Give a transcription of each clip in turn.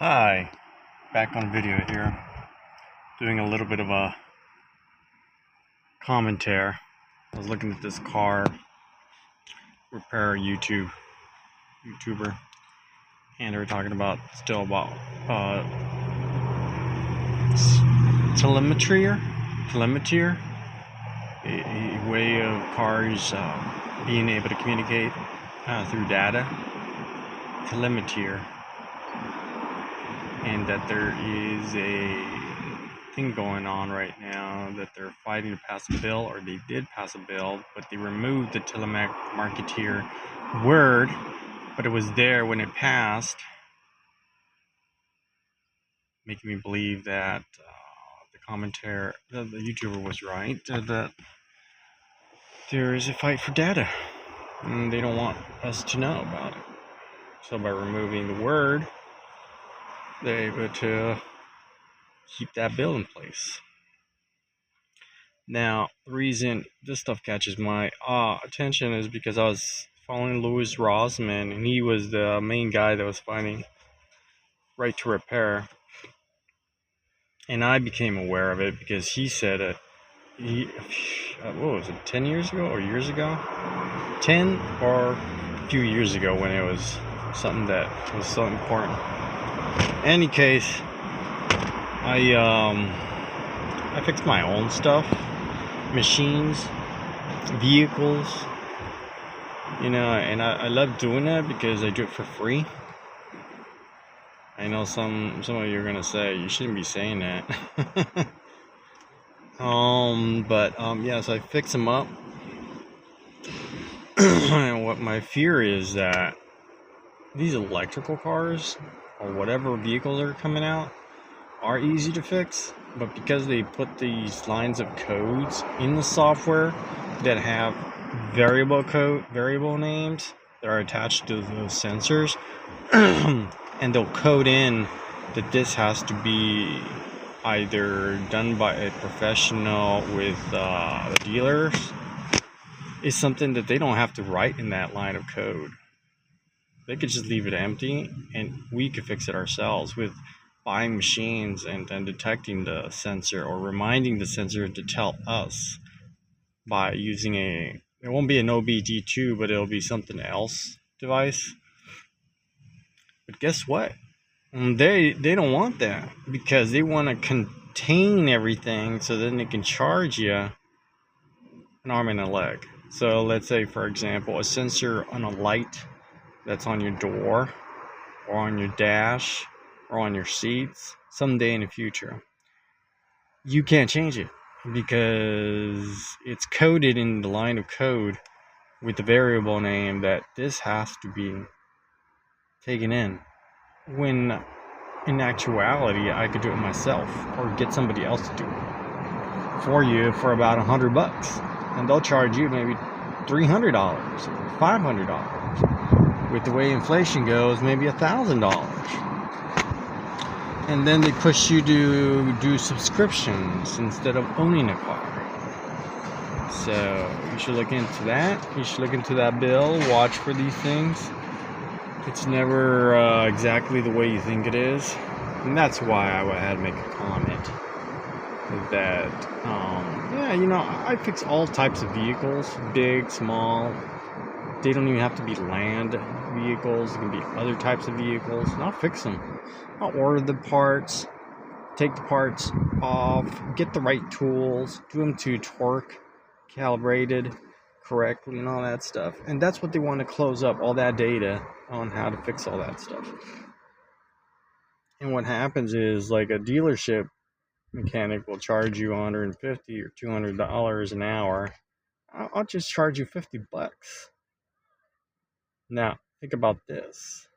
Hi, back on video here, doing a little bit of a commentary. I was looking at this car repair YouTuber, and they were talking about telemetry, a way of cars being able to communicate through data, telemetry. And that there is a thing going on right now that they're fighting to pass a bill, or they did pass a bill, but they removed the telemarketer word, but it was there when it passed, making me believe that the YouTuber was right, that there is a fight for data, and they don't want us to know about it. So by removing the word, they're able to keep that bill in place. Now, the reason this stuff catches my attention is because I was following Louis Rosman, and he was the main guy that was fighting right to repair. And I became aware of it because he said it. What was it, 10 years ago or years ago? 10 or a few years ago, when it was something that was so important. In any case, I fixed my own stuff, machines, vehicles, and I love doing that because I do it for free. I know some of you are gonna say you shouldn't be saying that. So I fix them up. And what my fear is that these electrical cars or whatever vehicles are coming out are easy to fix, but because they put these lines of codes in the software that have variable names that are attached to those sensors, and they'll code in that this has to be either done by a professional with the dealers, is something that they don't have to write in that line of code. They could just leave it empty, and we could fix it ourselves with buying machines and then detecting the sensor, or reminding the sensor to tell us by using it won't be an OBD2, but it'll be something else device. But guess what? They don't want that, because they want to contain everything so then they can charge you an arm and a leg. So let's say, for example, a sensor on a light that's on your door or on your dash or on your seats someday in the future. You can't change it because it's coded in the line of code with the variable name that this has to be taken in. When in actuality, I could do it myself or get somebody else to do it for you for about $100, and they'll charge you maybe $300 or $500. With the way inflation goes, maybe $1,000. And then they push you to do subscriptions instead of owning a car. So you should look into that. You should look into that bill. Watch for these things. It's never exactly the way you think it is. And that's why I had to make a comment that, I fix all types of vehicles, big, small. They don't even have to be land vehicles. It can be other types of vehicles, and I'll fix them. I'll order the parts, take the parts off, get the right tools, do them to torque calibrated correctly and all that stuff. And that's what they want to close up, all that data on how to fix all that stuff. And what happens is, like, a dealership mechanic will charge you $150 or $200 an hour. I'll just charge you $50. Now, think about this.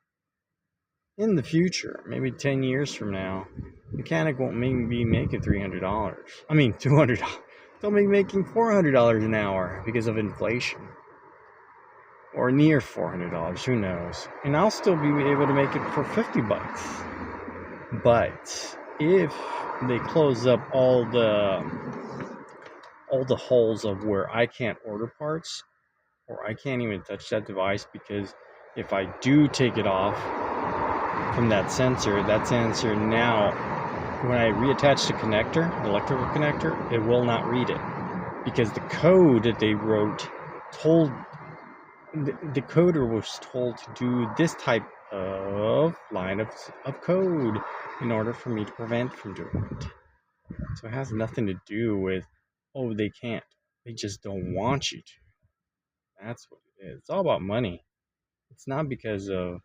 In the future, maybe 10 years from now, mechanic won't be making $300. I mean, $200. They'll be making $400 an hour because of inflation. Or near $400, who knows. And I'll still be able to make it for $50. But if they close up all the holes of where I can't order parts, or I can't even touch that device, because if I do take it off, from that sensor now, when I reattach the connector, the electrical connector, it will not read it. Because the code that they wrote told, the coder was told to do this type of line of code in order for me to prevent from doing it. So it has nothing to do with, oh, they can't. They just don't want you to. That's what it is. It's all about money. It's not because of,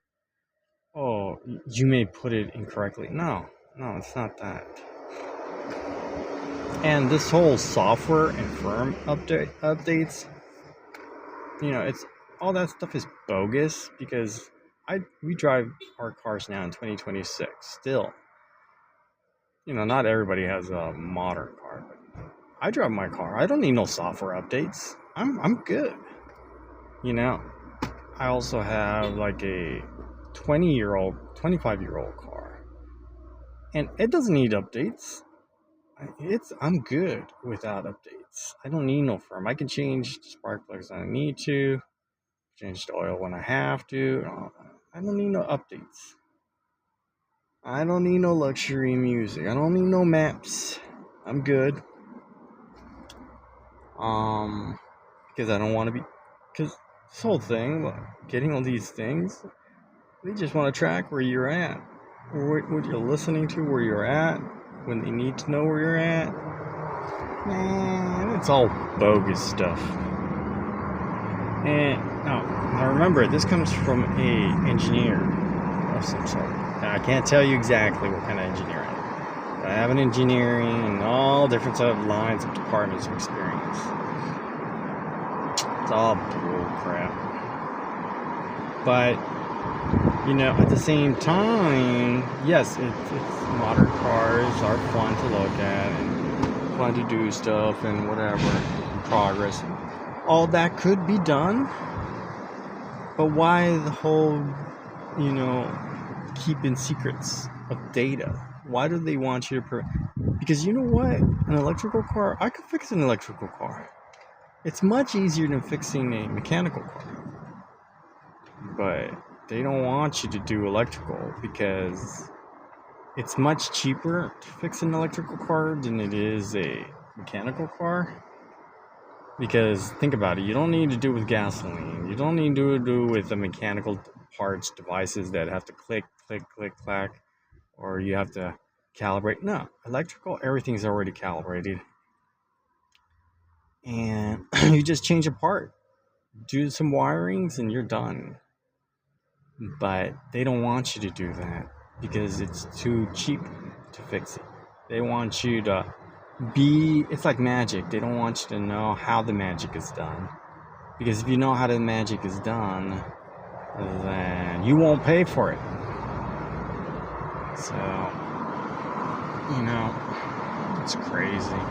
oh, you may put it incorrectly. No, it's not that. And this whole software and firm updates, it's all that stuff is bogus because we drive our cars now in 2026 still. Not everybody has a modern car, but I drive my car. I don't need no software updates. I'm good. I also have like a 25-year-old car, and it doesn't need updates. I'm good without updates. I don't need no firm. I can change the spark plugs when I need to, change the oil when I have to. I don't need no updates. I don't need no luxury music. I don't need no maps. I'm good. Because I don't want to be. Because this whole thing, getting all these things, they just want to track where you're at, what you're listening to, where you're at, when they need to know where you're at. Man, it's all bogus stuff. And now remember, this comes from a engineer of some sort. Now, I can't tell you exactly what kind of engineer I am. But I have an engineering and all different sort of lines of departments of experience. It's all bull crap. But at the same time, yes, it's modern cars are fun to look at and fun to do stuff and whatever, progress. All that could be done, but why the whole, keeping secrets of data? Why do they want you to? Because you know what? An electrical car, I could fix an electrical car. It's much easier than fixing a mechanical car. But they don't want you to do electrical because it's much cheaper to fix an electrical car than it is a mechanical car. Because think about it, you don't need to do it with gasoline. You don't need to do it with the mechanical parts, devices that have to click, clack, or you have to calibrate. No, electrical, everything's already calibrated. And you just change a part, do some wirings, and you're done. But they don't want you to do that because it's too cheap to fix it. They want you to it's like magic. They don't want you to know how the magic is done. Because if you know how the magic is done, then you won't pay for it. So, it's crazy.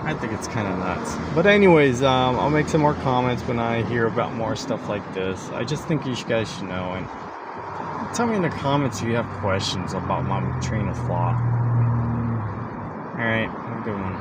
I think it's kind of nuts. But anyways, I'll make some more comments when I hear about more stuff like this. I just think you guys should know. And tell me in the comments if you have questions about my train of thought. Alright, have a good one.